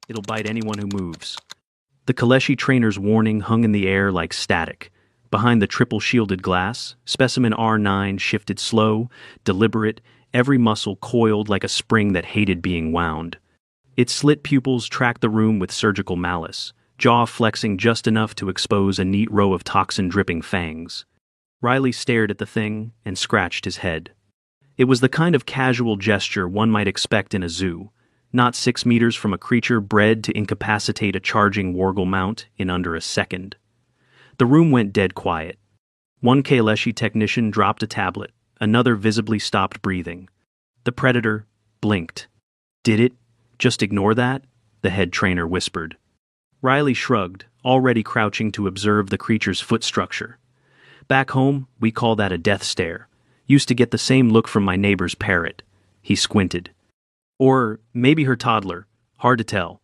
It'll bite anyone who moves. The Kaleshi trainer's warning hung in the air like static. Behind the triple-shielded glass, specimen R9 shifted slow, deliberate, every muscle coiled like a spring that hated being wound. Its slit pupils tracked the room with surgical malice, jaw flexing just enough to expose a neat row of toxin-dripping fangs. Riley stared at the thing and scratched his head. It was the kind of casual gesture one might expect in a zoo, not 6 meters from a creature bred to incapacitate a charging Wargle mount in under a second. The room went dead quiet. One Kaleshi technician dropped a tablet, another visibly stopped breathing. The predator blinked. "Did it? Just ignore that?" the head trainer whispered. Riley shrugged, already crouching to observe the creature's foot structure. "Back home, we call that a death stare. Used to get the same look from my neighbor's parrot." He squinted. "Or maybe her toddler. Hard to tell."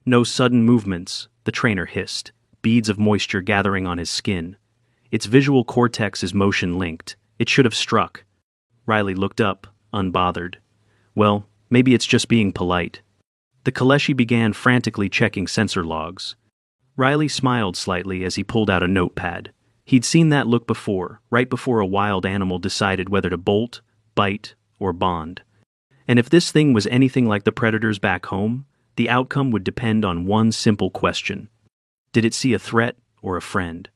"No sudden movements," the trainer hissed, beads of moisture gathering on his skin. "Its visual cortex is motion-linked. It should have struck." Riley looked up, unbothered. "Well, maybe it's just being polite." The Kaleshi began frantically checking sensor logs. Riley smiled slightly as he pulled out a notepad. He'd seen that look before, right before a wild animal decided whether to bolt, bite, or bond. And if this thing was anything like the predators back home, the outcome would depend on one simple question. Did it see a threat or a friend?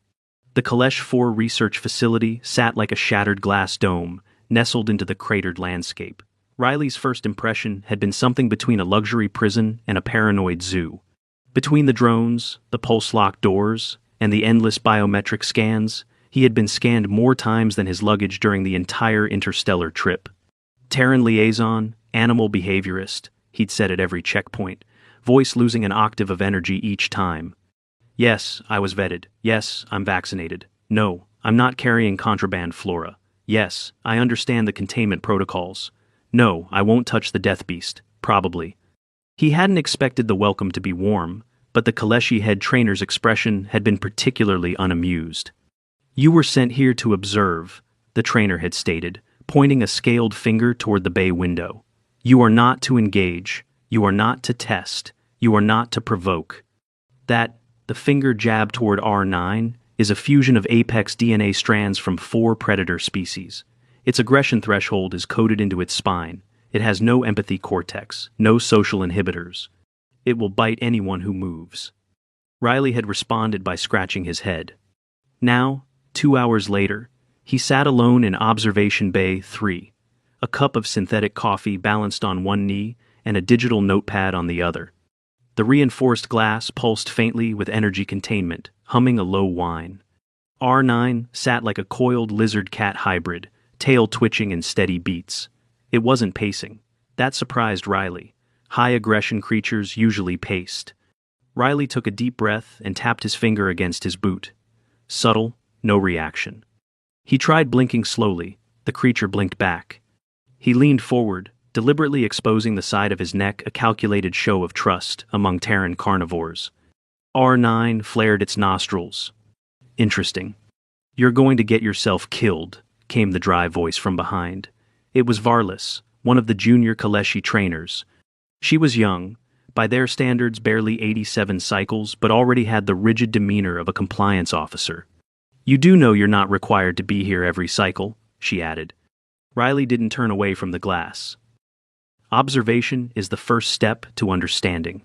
The Kalesh 4 research facility sat like a shattered glass dome, nestled into the cratered landscape. Riley's first impression had been something between a luxury prison and a paranoid zoo. Between the drones, the pulse-locked doors, and the endless biometric scans, he had been scanned more times than his luggage during the entire interstellar trip. Terran liaison, animal behaviorist, he'd said at every checkpoint, voice losing an octave of energy each time. "Yes, I was vetted. Yes, I'm vaccinated. No, I'm not carrying contraband flora. Yes, I understand the containment protocols. No, I won't touch the death beast, probably." He hadn't expected the welcome to be warm, but the Kaleshi head trainer's expression had been particularly unamused. "You were sent here to observe," the trainer had stated, pointing a scaled finger toward the bay window. "You are not to engage. You are not to test. You are not to provoke." That, the finger jabbed toward R9, is a fusion of apex DNA strands from 4 predator species. Its aggression threshold is coded into its spine. It has no empathy cortex, no social inhibitors. It will bite anyone who moves. Riley had responded by scratching his head. Now, 2 hours later, he sat alone in Observation Bay 3, a cup of synthetic coffee balanced on one knee and a digital notepad on the other. The reinforced glass pulsed faintly with energy containment, humming a low whine. R9 sat like a coiled lizard-cat hybrid, tail twitching in steady beats. It wasn't pacing. That surprised Riley. High-aggression creatures usually paced. Riley took a deep breath and tapped his finger against his boot. Subtle, no reaction. He tried blinking slowly. The creature blinked back. He leaned forward, deliberately exposing the side of his neck, a calculated show of trust among Terran carnivores. R9 flared its nostrils. "Interesting. You're going to get yourself killed," came the dry voice from behind. It was Varlis, one of the junior Kaleshi trainers. She was young, by their standards barely 87 cycles, but already had the rigid demeanor of a compliance officer. "You do know you're not required to be here every cycle," she added. Riley didn't turn away from the glass. "Observation is the first step to understanding."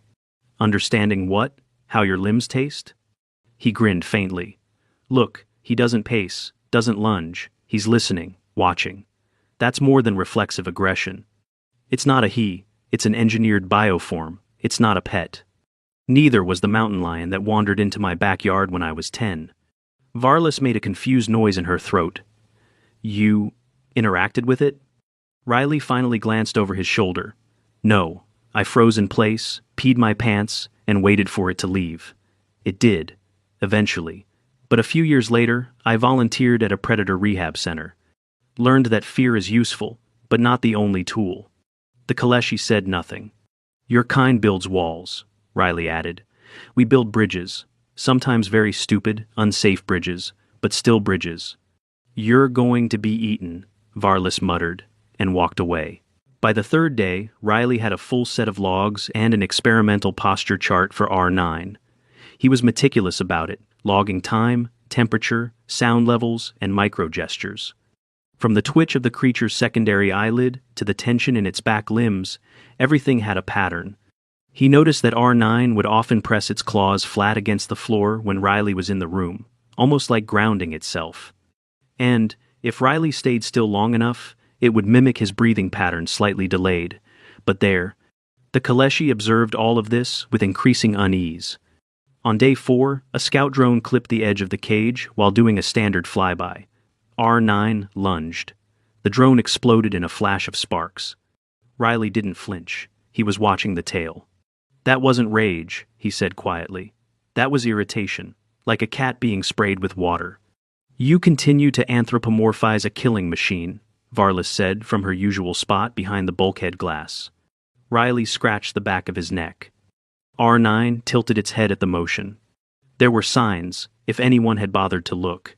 "Understanding what? How your limbs taste?" He grinned faintly. "Look, he doesn't pace, doesn't lunge. He's listening, watching. That's more than reflexive aggression. It's not a he, it's an engineered bioform. It's not a pet. Neither was the mountain lion that wandered into my backyard when I was 10. Varlis made a confused noise in her throat. "You interacted with it?" Riley finally glanced over his shoulder. "No, I froze in place, peed my pants, and waited for it to leave. It did, eventually. But a few years later, I volunteered at a predator rehab center. Learned that fear is useful, but not the only tool." The Kaleshi said nothing. "Your kind builds walls," Riley added. "We build bridges, sometimes very stupid, unsafe bridges, but still bridges." "You're going to be eaten," Varlis muttered, and walked away. By the third day, Riley had a full set of logs and an experimental posture chart for R9. He was meticulous about it, logging time, temperature, sound levels, and micro-gestures. From the twitch of the creature's secondary eyelid to the tension in its back limbs, everything had a pattern. He noticed that R9 would often press its claws flat against the floor when Riley was in the room, almost like grounding itself. And, if Riley stayed still long enough, it would mimic his breathing pattern slightly delayed. But there, the Kaleshi observed all of this with increasing unease. On day 4, a scout drone clipped the edge of the cage while doing a standard flyby. R9 lunged. The drone exploded in a flash of sparks. Riley didn't flinch. He was watching the tail. "That wasn't rage," he said quietly. "That was irritation, like a cat being sprayed with water." "You continue to anthropomorphize a killing machine," Varlas said from her usual spot behind the bulkhead glass. Riley scratched the back of his neck. R9 tilted its head at the motion. There were signs, if anyone had bothered to look.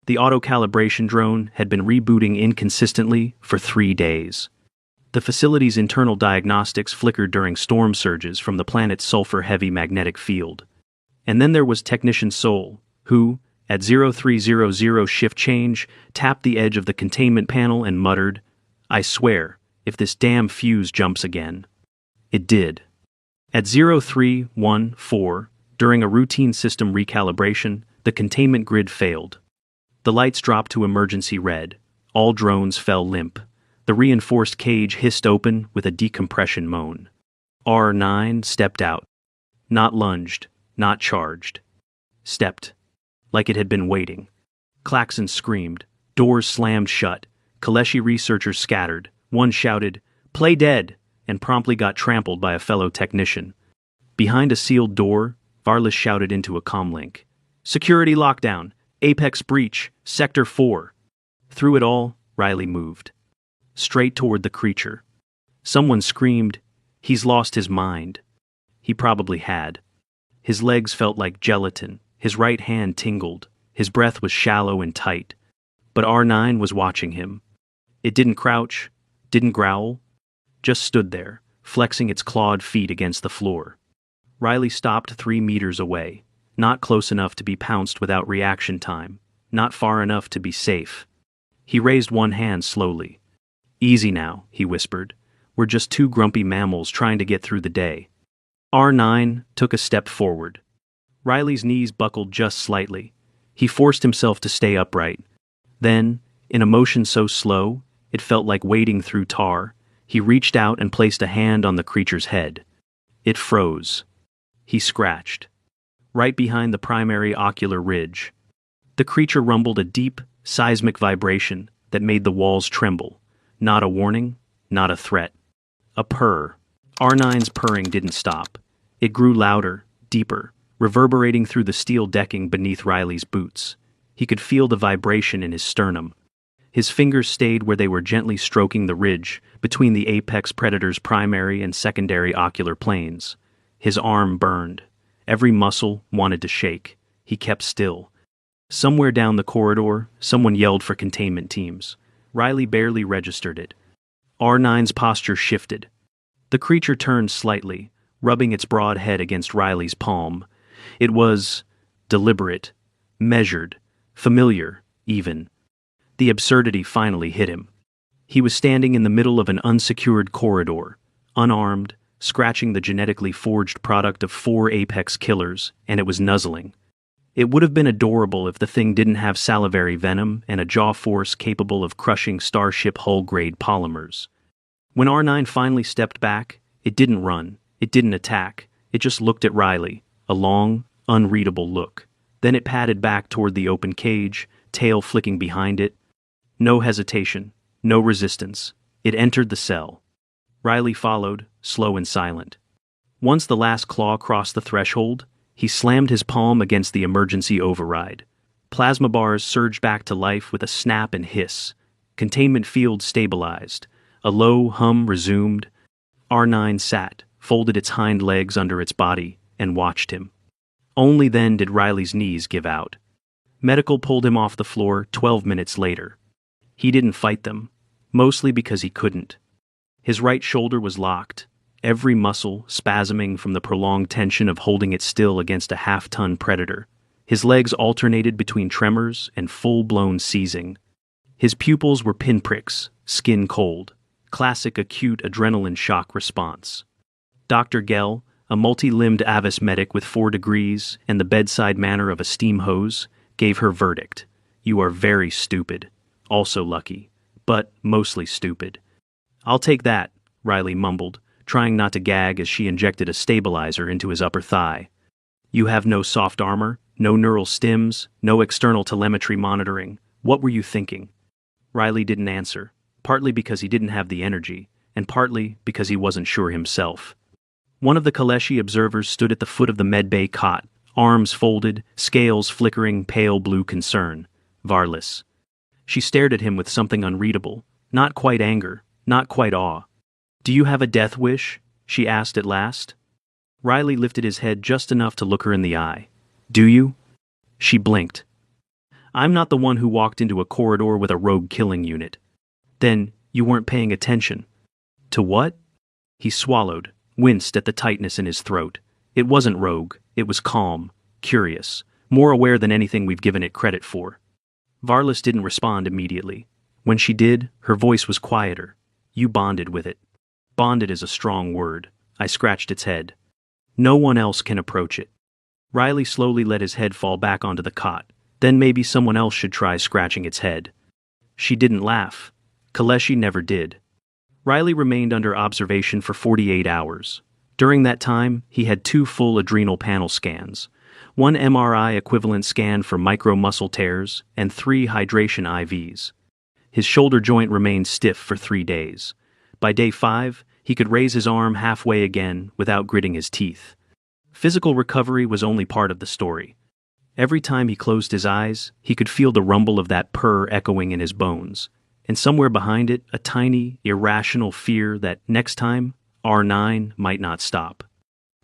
The auto-calibration drone had been rebooting inconsistently for 3 days. The facility's internal diagnostics flickered during storm surges from the planet's sulfur-heavy magnetic field. And then there was Technician Soul, who, at 0300 shift change, tapped the edge of the containment panel and muttered, "I swear, if this damn fuse jumps again." It did. At 0314, during a routine system recalibration, the containment grid failed. The lights dropped to emergency red. All drones fell limp. The reinforced cage hissed open with a decompression moan. R9 stepped out. Not lunged, not charged. Stepped. Like it had been waiting. Klaxons screamed. Doors slammed shut. Kaleshi researchers scattered. One shouted, "Play dead!" and promptly got trampled by a fellow technician. Behind a sealed door, Varlas shouted into a comlink. "Security lockdown! Apex breach! Sector 4! Through it all, Riley moved. Straight toward the creature. Someone screamed, "He's lost his mind." He probably had. His legs felt like gelatin, his right hand tingled, his breath was shallow and tight. But R9 was watching him. It didn't crouch, didn't growl, just stood there, flexing its clawed feet against the floor. Riley stopped 3 meters away, not close enough to be pounced without reaction time, not far enough to be safe. He raised one hand slowly. "Easy now," he whispered. "We're just 2 grumpy mammals trying to get through the day." R9 took a step forward. Riley's knees buckled just slightly. He forced himself to stay upright. Then, in a motion so slow, it felt like wading through tar, he reached out and placed a hand on the creature's head. It froze. He scratched. Right behind the primary ocular ridge. The creature rumbled a deep, seismic vibration that made the walls tremble. Not a warning, not a threat. A purr. R9's purring didn't stop. It grew louder, deeper, reverberating through the steel decking beneath Riley's boots. He could feel the vibration in his sternum. His fingers stayed where they were gently stroking the ridge between the apex predator's primary and secondary ocular planes. His arm burned. Every muscle wanted to shake. He kept still. Somewhere down the corridor, someone yelled for containment teams. Riley barely registered it. R9's posture shifted. The creature turned slightly, rubbing its broad head against Riley's palm. It was deliberate, measured, familiar, even. The absurdity finally hit him. He was standing in the middle of an unsecured corridor, unarmed, scratching the genetically forged product of 4 apex killers, and it was nuzzling. It would have been adorable if the thing didn't have salivary venom and a jaw force capable of crushing starship hull-grade polymers. When R9 finally stepped back, it didn't run, it didn't attack, it just looked at Riley, a long, unreadable look. Then it padded back toward the open cage, tail flicking behind it. No hesitation, no resistance. It entered the cell. Riley followed, slow and silent. Once the last claw crossed the threshold, he slammed his palm against the emergency override. Plasma bars surged back to life with a snap and hiss. Containment field stabilized. A low hum resumed. R9 sat, folded its hind legs under its body, and watched him. Only then did Riley's knees give out. Medical pulled him off the floor 12 minutes later. He didn't fight them, mostly because he couldn't. His right shoulder was locked, every muscle spasming from the prolonged tension of holding it still against a half-ton predator. His legs alternated between tremors and full-blown seizing. His pupils were pinpricks, skin cold, classic acute adrenaline shock response. Dr. Gell, a multi-limbed Avis medic with 4 degrees and the bedside manner of a steam hose, gave her verdict. You are very stupid. Also lucky. But mostly stupid. I'll take that, Riley mumbled, trying not to gag as she injected a stabilizer into his upper thigh. You have no soft armor, no neural stims, no external telemetry monitoring. What were you thinking? Riley didn't answer, partly because he didn't have the energy, and partly because he wasn't sure himself. One of the Kaleshi observers stood at the foot of the medbay cot, arms folded, scales flickering pale blue concern. Varlis. She stared at him with something unreadable, not quite anger, not quite awe. Do you have a death wish? She asked at last. Riley lifted his head just enough to look her in the eye. Do you? She blinked. I'm not the one who walked into a corridor with a rogue killing unit. Then, you weren't paying attention. To what? He swallowed, winced at the tightness in his throat. It wasn't rogue, it was calm, curious, more aware than anything we've given it credit for. Varlis didn't respond immediately. When she did, her voice was quieter. You bonded with it. Bonded is a strong word. I scratched its head. No one else can approach it. Riley slowly let his head fall back onto the cot. Then maybe someone else should try scratching its head. She didn't laugh. Kaleshi never did. Riley remained under observation for 48 hours. During that time, he had 2 full adrenal panel scans, 1 MRI equivalent scan for micro-muscle tears, and 3 hydration IVs. His shoulder joint remained stiff for 3 days. By day 5, he could raise his arm halfway again without gritting his teeth. Physical recovery was only part of the story. Every time he closed his eyes, he could feel the rumble of that purr echoing in his bones, and somewhere behind it, a tiny, irrational fear that, next time, R9 might not stop.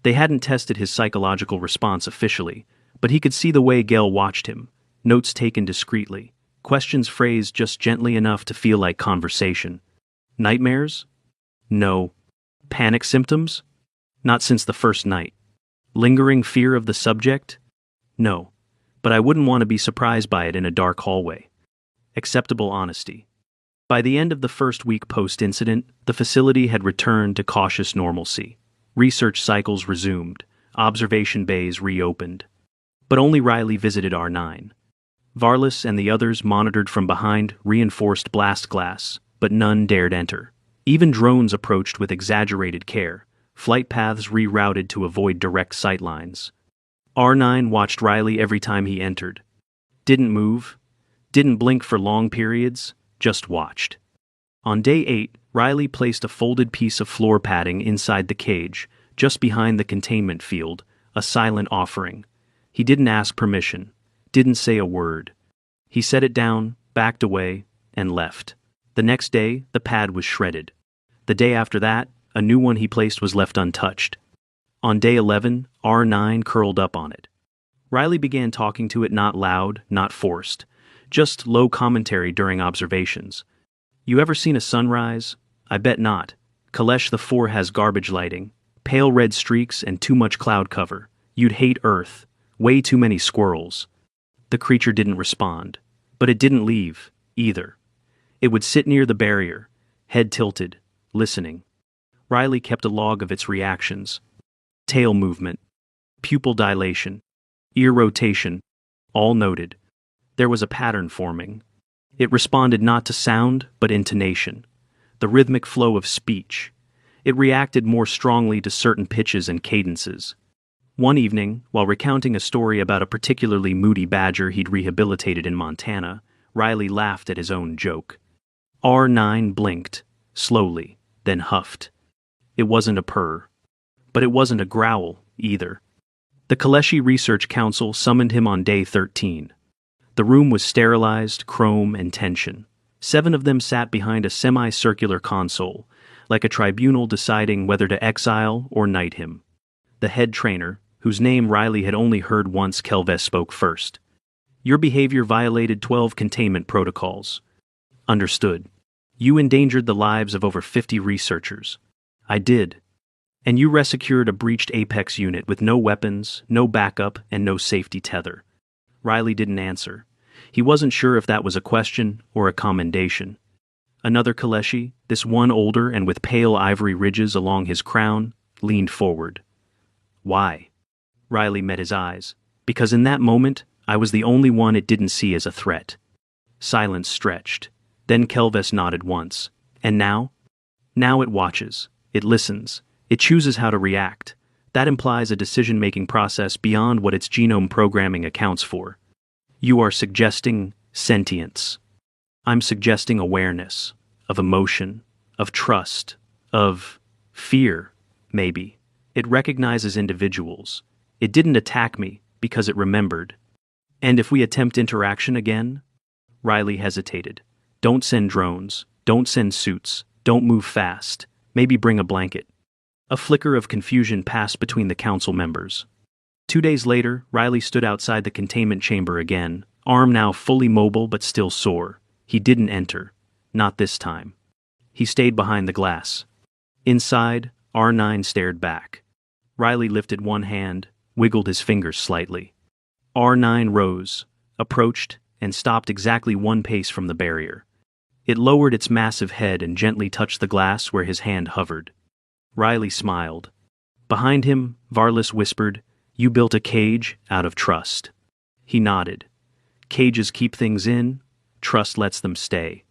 They hadn't tested his psychological response officially, but he could see the way Gell watched him, notes taken discreetly, questions phrased just gently enough to feel like conversation. Nightmares? No. Panic symptoms? Not since the first night. Lingering fear of the subject? No. But I wouldn't want to be surprised by it in a dark hallway. Acceptable honesty. By the end of the first week post-incident, the facility had returned to cautious normalcy. Research cycles resumed, observation bays reopened. But only Riley visited R9. Varlis and the others monitored from behind reinforced blast glass, but none dared enter. Even drones approached with exaggerated care, flight paths rerouted to avoid direct sightlines. R9 watched Riley every time he entered. Didn't move, didn't blink for long periods, just watched. On day 8, Riley placed a folded piece of floor padding inside the cage, just behind the containment field, a silent offering. He didn't ask permission, didn't say a word. He set it down, backed away, and left. The next day, the pad was shredded. The day after that, a new one he placed was left untouched. On day 11, R9 curled up on it. Riley began talking to it not loud, not forced, just low commentary during observations. You ever seen a sunrise? I bet not. Kalesh the 4 has garbage lighting, pale red streaks and too much cloud cover. You'd hate Earth. Way too many squirrels. The creature didn't respond. But it didn't leave, either. It would sit near the barrier, head tilted, listening. Riley kept a log of its reactions. Tail movement, pupil dilation, ear rotation, all noted. There was a pattern forming. It responded not to sound, but intonation, the rhythmic flow of speech. It reacted more strongly to certain pitches and cadences. One evening, while recounting a story about a particularly moody badger he'd rehabilitated in Montana, Riley laughed at his own joke. R9 blinked, slowly, then huffed. It wasn't a purr. But it wasn't a growl, either. The Kaleshi Research Council summoned him on day 13. The room was sterilized, chrome, and tension. 7 of them sat behind a semicircular console, like a tribunal deciding whether to exile or knight him. The head trainer, whose name Riley had only heard once Kelves spoke first. Your behavior violated 12 containment protocols. Understood. You endangered the lives of over 50 researchers. I did. And you resecured a breached Apex unit with no weapons, no backup, and no safety tether. Riley didn't answer. He wasn't sure if that was a question or a commendation. Another Kaleshi, this one older and with pale ivory ridges along his crown, leaned forward. Why? Riley met his eyes. Because in that moment, I was the only one it didn't see as a threat. Silence stretched. Then Kelves nodded once. And now? Now it watches. It listens. It chooses how to react. That implies a decision-making process beyond what its genome programming accounts for. You are suggesting sentience. I'm suggesting awareness, of emotion, of trust, of fear, maybe. It recognizes individuals. It didn't attack me because it remembered. And if we attempt interaction again? Riley hesitated. Don't send drones. Don't send suits. Don't move fast. Maybe bring a blanket. A flicker of confusion passed between the council members. 2 days later, Riley stood outside the containment chamber again, arm now fully mobile but still sore. He didn't enter. Not this time. He stayed behind the glass. Inside, R9 stared back. Riley lifted one hand, wiggled his fingers slightly. R9 rose, approached, and stopped exactly 1 pace from the barrier. It lowered its massive head and gently touched the glass where his hand hovered. Riley smiled. Behind him, Varlas whispered, "You built a cage out of trust." He nodded. Cages keep things in, trust lets them stay.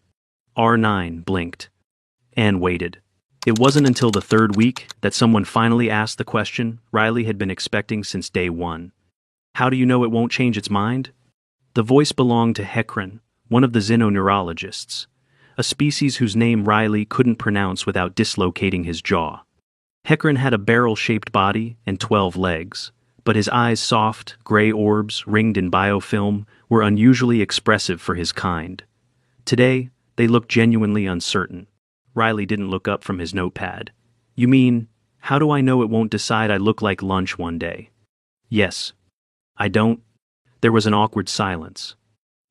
R9 blinked. And waited. It wasn't until the 3rd week that someone finally asked the question Riley had been expecting since day 1. How do you know it won't change its mind? The voice belonged to Hekran, one of the xenoneurologists, a species whose name Riley couldn't pronounce without dislocating his jaw. Hekran had a barrel-shaped body and 12 legs, but his eyes' soft, gray orbs ringed in biofilm were unusually expressive for his kind. Today, they looked genuinely uncertain. Riley didn't look up from his notepad. You mean, how do I know it won't decide I look like lunch one day? Yes. I don't. There was an awkward silence.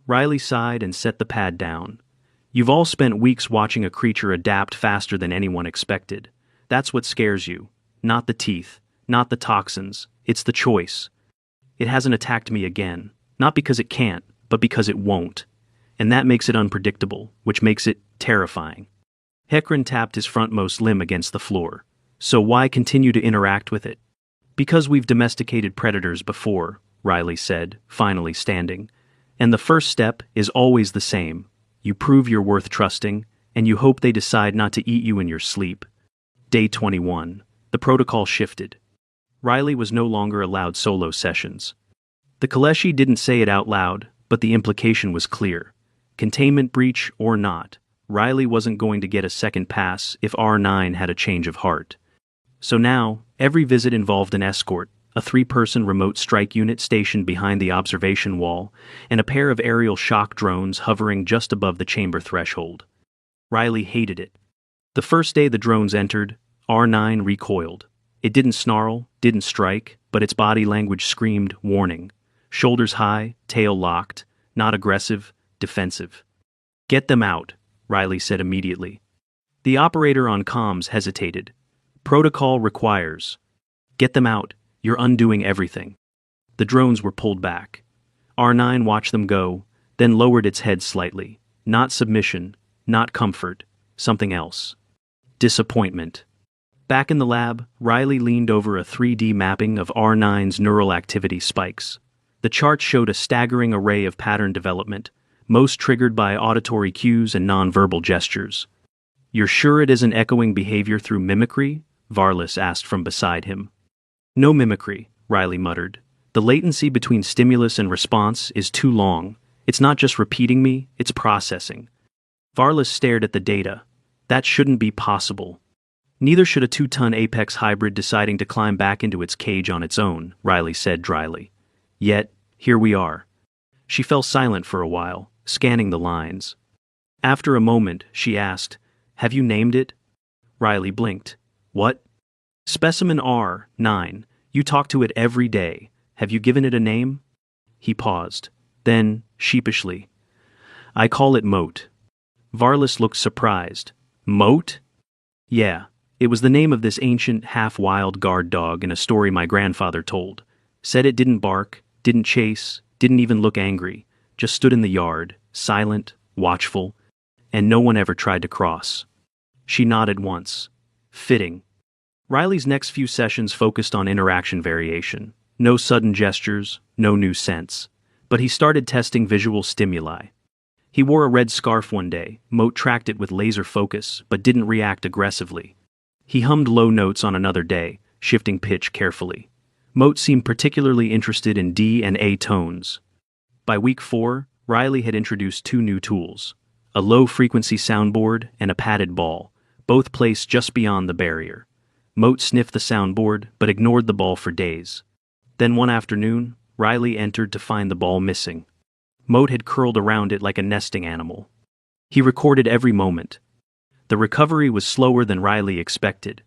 Riley sighed and set the pad down. You've all spent weeks watching a creature adapt faster than anyone expected. That's what scares you. Not the teeth, not the toxins, it's the choice. It hasn't attacked me again, not because it can't, but because it won't. And that makes it unpredictable, which makes it terrifying. Hekran tapped his frontmost limb against the floor. So why continue to interact with it? Because we've domesticated predators before, Riley said, finally standing. And the first step is always the same. You prove you're worth trusting, and you hope they decide not to eat you in your sleep. Day 21. The protocol shifted. Riley was no longer allowed solo sessions. The Kaleshi didn't say it out loud, but the implication was clear. Containment breach or not, Riley wasn't going to get a second pass if R9 had a change of heart. So now, every visit involved an escort, a 3-person remote strike unit stationed behind the observation wall, and a pair of aerial shock drones hovering just above the chamber threshold. Riley hated it. The first day the drones entered, R9 recoiled. It didn't snarl, didn't strike, but its body language screamed warning. Shoulders high, tail locked, not aggressive, defensive. Get them out, Riley said immediately. The operator on comms hesitated. Protocol requires. Get them out, you're undoing everything. The drones were pulled back. R9 watched them go, then lowered its head slightly. Not submission, not comfort, something else. Disappointment. Back in the lab, Riley leaned over a 3D mapping of R9's neural activity spikes. The chart showed a staggering array of pattern development, most triggered by auditory cues and nonverbal gestures. You're sure it isn't echoing behavior through mimicry? Varlas asked from beside him. No mimicry, Riley muttered. The latency between stimulus and response is too long. It's not just repeating me, it's processing. Varlas stared at the data. That shouldn't be possible. Neither should a 2-ton Apex hybrid deciding to climb back into its cage on its own, Riley said dryly. Yet, here we are. She fell silent for a while, scanning the lines. After a moment, she asked, Have you named it? Riley blinked. What? Specimen R9. You talk to it every day. Have you given it a name? He paused. Then, sheepishly, I call it Moat. Varlas looked surprised. Moat? Yeah, it was the name of this ancient, half-wild guard dog in a story my grandfather told. Said it didn't bark, didn't chase, didn't even look angry, just stood in the yard, silent, watchful, and no one ever tried to cross. She nodded once. Fitting. Riley's next few sessions focused on interaction variation. No sudden gestures, no new scents. But he started testing visual stimuli. He wore a red scarf one day. Moat tracked it with laser focus, but didn't react aggressively. He hummed low notes on another day, shifting pitch carefully. Moat seemed particularly interested in D and A tones. By week 4, Riley had introduced 2 new tools, a low-frequency soundboard and a padded ball, both placed just beyond the barrier. Moat sniffed the soundboard, but ignored the ball for days. Then one afternoon, Riley entered to find the ball missing. Moat had curled around it like a nesting animal. He recorded every moment. The recovery was slower than Riley expected.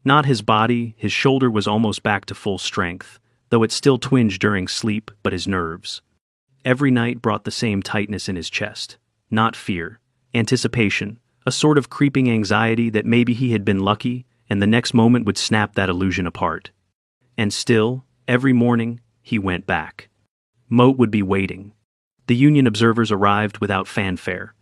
Not his body, his shoulder was almost back to full strength, though it still twinged during sleep, but his nerves. Every night brought the same tightness in his chest. Not fear, anticipation, a sort of creeping anxiety that maybe he had been lucky, and the next moment would snap that illusion apart. And still, every morning, he went back. Moat would be waiting. The union observers arrived without fanfare.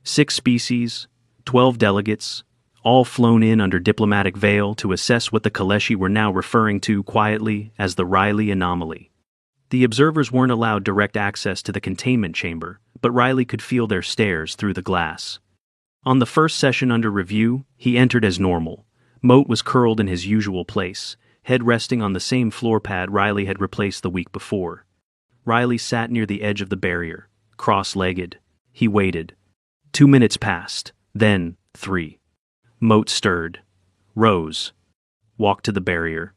6 species, 12 delegates, all flown in under diplomatic veil to assess what the Kaleshi were now referring to quietly as the Riley anomaly. The observers weren't allowed direct access to the containment chamber, but Riley could feel their stares through the glass. On the first session under review, he entered as normal. Moat was curled in his usual place, head resting on the same floor pad Riley had replaced the week before. Riley sat near the edge of the barrier, cross-legged. He waited. 2 minutes passed, then 3. Moat stirred, rose, walked to the barrier,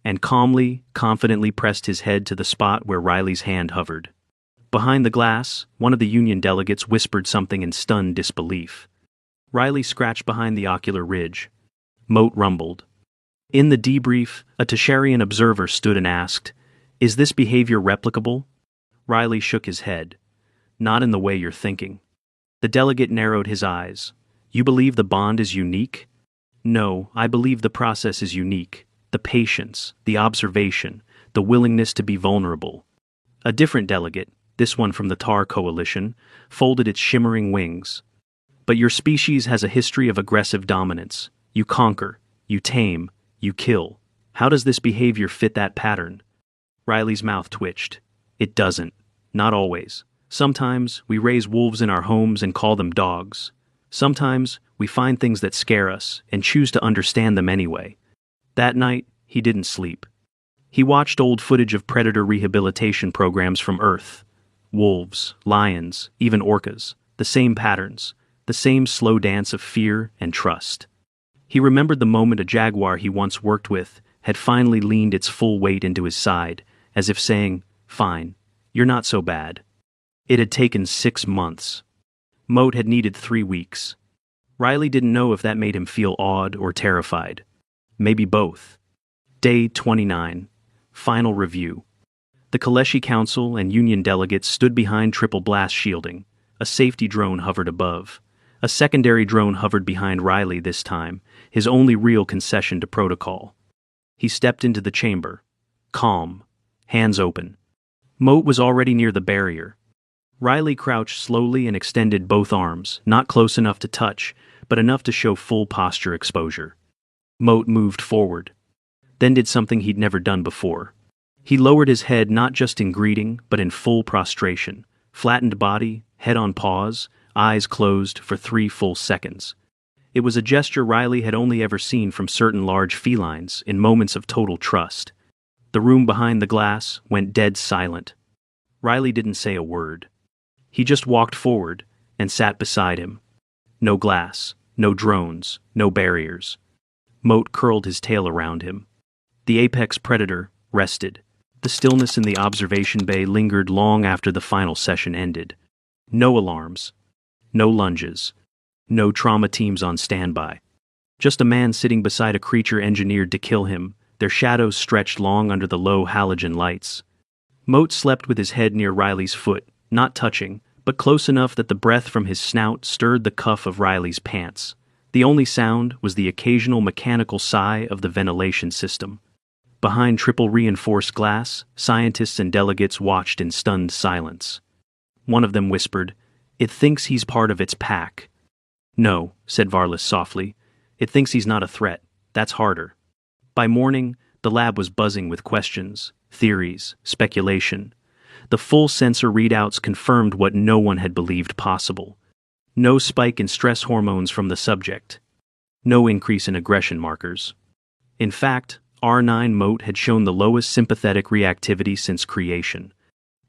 and calmly, confidently pressed his head to the spot where Riley's hand hovered. Behind the glass, one of the union delegates whispered something in stunned disbelief. Riley scratched behind the ocular ridge. Moat rumbled. In the debrief, a Tasharian observer stood and asked, "Is this behavior replicable?" Riley shook his head. "Not in the way you're thinking." The delegate narrowed his eyes. "You believe the bond is unique?" "No, I believe the process is unique. The patience, the observation, the willingness to be vulnerable." A different delegate, this one from the Tar Coalition, folded its shimmering wings. "But your species has a history of aggressive dominance. You conquer, you tame, you kill. How does this behavior fit that pattern?" Riley's mouth twitched. "It doesn't. Not always. Sometimes we raise wolves in our homes and call them dogs. Sometimes we find things that scare us and choose to understand them anyway." That night, he didn't sleep. He watched old footage of predator rehabilitation programs from Earth. Wolves, lions, even orcas. The same patterns. The same slow dance of fear and trust. He remembered the moment a jaguar he once worked with had finally leaned its full weight into his side, as if saying, "Fine, you're not so bad." It had taken 6 months. Moat had needed 3 weeks. Riley didn't know if that made him feel awed or terrified. Maybe both. Day 29. Final review. The Kaleshi Council and Union delegates stood behind triple blast shielding. A safety drone hovered above. A secondary drone hovered behind Riley this time, his only real concession to protocol. He stepped into the chamber. Calm. Hands open. Moat was already near the barrier. Riley crouched slowly and extended both arms, not close enough to touch, but enough to show full posture exposure. Moat moved forward. Then did something he'd never done before. He lowered his head not just in greeting, but in full prostration. Flattened body, head on paws, eyes closed for 3 full seconds. It was a gesture Riley had only ever seen from certain large felines in moments of total trust. The room behind the glass went dead silent. Riley didn't say a word. He just walked forward and sat beside him. No glass, no drones, no barriers. Moat curled his tail around him. The apex predator rested. The stillness in the observation bay lingered long after the final session ended. No alarms. No lunges. No trauma teams on standby. Just a man sitting beside a creature engineered to kill him, their shadows stretched long under the low halogen lights. Moat slept with his head near Riley's foot, not touching, but close enough that the breath from his snout stirred the cuff of Riley's pants. The only sound was the occasional mechanical sigh of the ventilation system. Behind triple reinforced glass, scientists and delegates watched in stunned silence. One of them whispered, "It thinks he's part of its pack." "No," said Varlas softly. "It thinks he's not a threat. That's harder." By morning, the lab was buzzing with questions, theories, speculation. The full sensor readouts confirmed what no one had believed possible. No spike in stress hormones from the subject. No increase in aggression markers. In fact, R9 Moat had shown the lowest sympathetic reactivity since creation.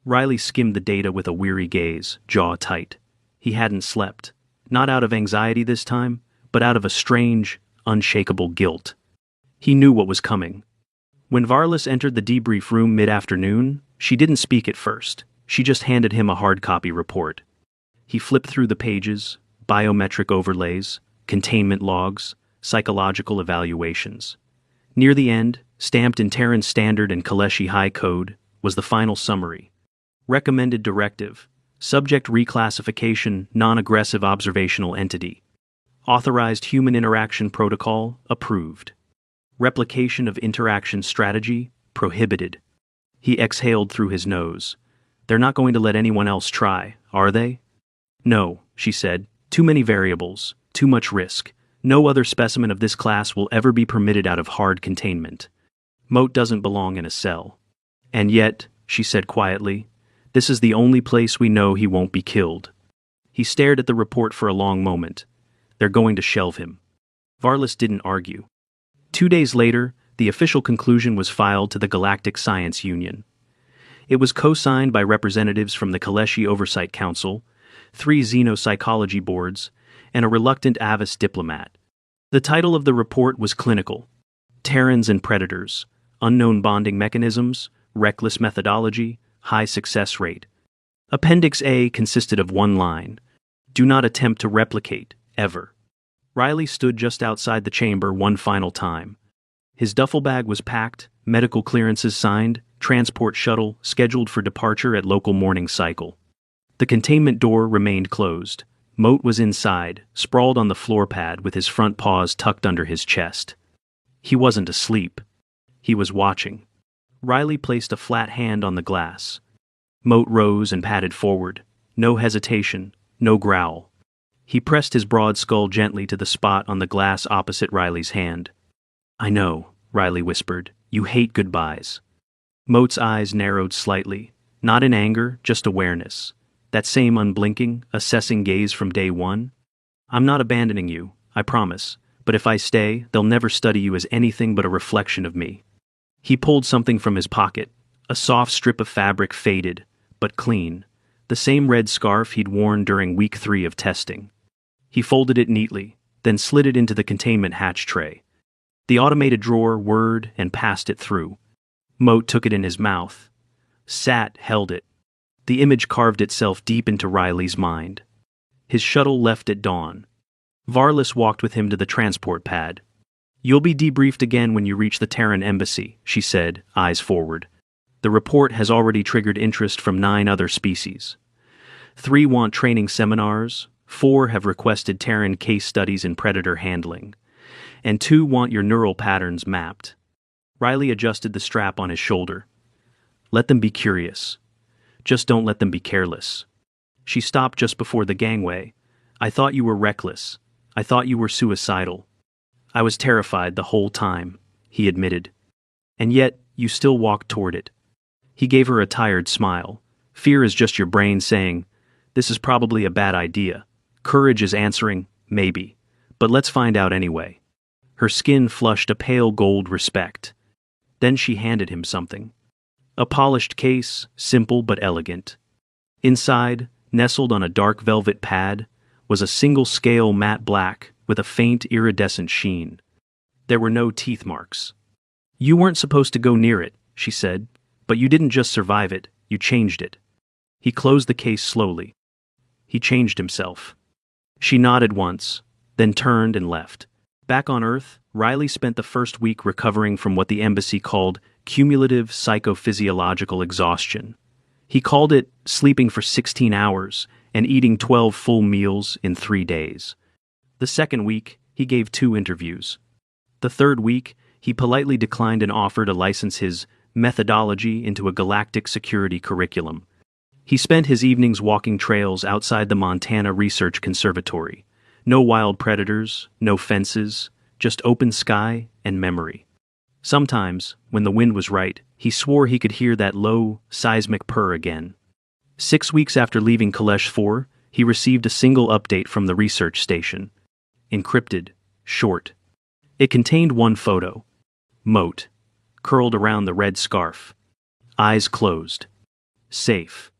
Riley skimmed the data with a weary gaze, jaw tight. He hadn't slept. Not out of anxiety this time, but out of a strange, unshakable guilt. He knew what was coming. When Varlas entered the debrief room mid-afternoon, she didn't speak at first. She just handed him a hard copy report. He flipped through the pages, biometric overlays, containment logs, psychological evaluations. Near the end, stamped in Terran Standard and Kaleshi High Code, was the final summary. Recommended directive. Subject reclassification, non-aggressive observational entity. Authorized human interaction protocol, approved. Replication of interaction strategy, prohibited. He exhaled through his nose. They're not going to let anyone else try, are they? No, she said. Too many variables, too much risk. No other specimen of this class will ever be permitted out of hard containment. Moat doesn't belong in a cell. And yet, she said quietly, this is the only place we know he won't be killed. He stared at the report for a long moment. They're going to shelve him. Varlas didn't argue. 2 days later, the official conclusion was filed to the Galactic Science Union. It was co-signed by representatives from the Kaleshi Oversight Council, 3 xenopsychology boards, and a reluctant Avis diplomat. The title of the report was clinical. Terrans and Predators, Unknown Bonding Mechanisms, Reckless Methodology, High Success Rate. Appendix A consisted of 1 line. Do not attempt to replicate, ever. Riley stood just outside the chamber one final time. His duffel bag was packed, medical clearances signed, transport shuttle scheduled for departure at local morning cycle. The containment door remained closed. Moat was inside, sprawled on the floor pad with his front paws tucked under his chest. He wasn't asleep. He was watching. Riley placed a flat hand on the glass. Moat rose and padded forward. No hesitation, no growl. He pressed his broad skull gently to the spot on the glass opposite Riley's hand. I know, Riley whispered. You hate goodbyes. Moat's eyes narrowed slightly, not in anger, just awareness. That same unblinking, assessing gaze from day one. I'm not abandoning you, I promise, but if I stay, they'll never study you as anything but a reflection of me. He pulled something from his pocket, a soft strip of fabric, faded, but clean, the same red scarf he'd worn during week 3 of testing. He folded it neatly, then slid it into the containment hatch tray. The automated drawer whirred and passed it through. Moat took it in his mouth. Sat held it. The image carved itself deep into Riley's mind. His shuttle left at dawn. Varlas walked with him to the transport pad. You'll be debriefed again when you reach the Terran embassy, she said, eyes forward. The report has already triggered interest from 9 other species. 3 want training seminars, 4 have requested Terran case studies in predator handling, and 2 want your neural patterns mapped. Riley adjusted the strap on his shoulder. Let them be curious. Just don't let them be careless. She stopped just before the gangway. I thought you were reckless. I thought you were suicidal. I was terrified the whole time, he admitted. And yet, you still walked toward it. He gave her a tired smile. Fear is just your brain saying, this is probably a bad idea. Courage is answering, maybe. But let's find out anyway. Her skin flushed a pale gold respect. Then she handed him something. A polished case, simple but elegant. Inside, nestled on a dark velvet pad, was a single-scale matte black with a faint iridescent sheen. There were no teeth marks. You weren't supposed to go near it, she said, but you didn't just survive it, you changed it. He closed the case slowly. He changed himself. She nodded once, then turned and left. Back on Earth, Riley spent the first week recovering from what the embassy called cumulative psychophysiological exhaustion. He called it sleeping for 16 hours and eating 12 full meals in 3 days. The second week, he gave 2 interviews. The third week, he politely declined an offer to license his methodology into a galactic security curriculum. He spent his evenings walking trails outside the Montana Research Conservatory. No wild predators, no fences, just open sky and memory. Sometimes, when the wind was right, he swore he could hear that low, seismic purr again. 6 weeks after leaving Kalesh 4, he received a single update from the research station. Encrypted, short. It contained one photo. Moat, curled around the red scarf. Eyes closed. Safe.